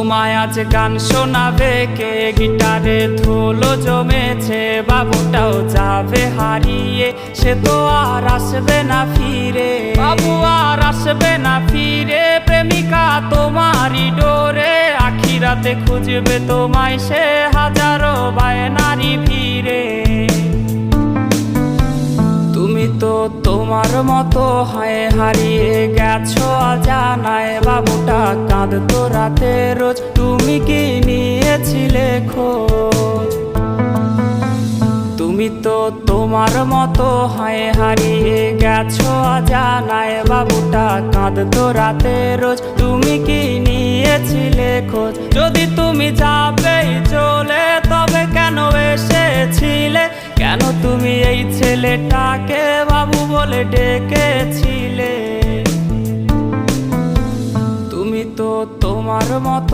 তোমায় আজ গান শোনাবে কে, গিটারে ধুলো জমেছে, বাবুটাও যাবে হারিয়ে, সে তো আর আসবে না ফিরে। বাবু আর আসবে না ফিরে, প্রেমিকা তোমারই ডোরে, আখিরাতে খুঁজবে তোমায় সে হাজারো বায়নারি ভিড়ে। তুমি তো তোমার মতো হয় হারিয়ে গেছো অজানায়, বাবুটা কাঁদতো রাতে রোজ, তুমি কি নিয়েছিলে খোঁজ? তুমি তো তোমার মতো হয় হারিয়ে গেছো অজানায়, বাবুটা কাঁদতো রাতে রোজ, তুমি কি নিয়েছিলে খোঁজ? যদি তুমি যাবেই চলে তবে কেন এসেছিলে, কেন তুমি এই ছেলেটাকে বাবু বলে ডেকেছিলে? তুমি তো তোমার মতো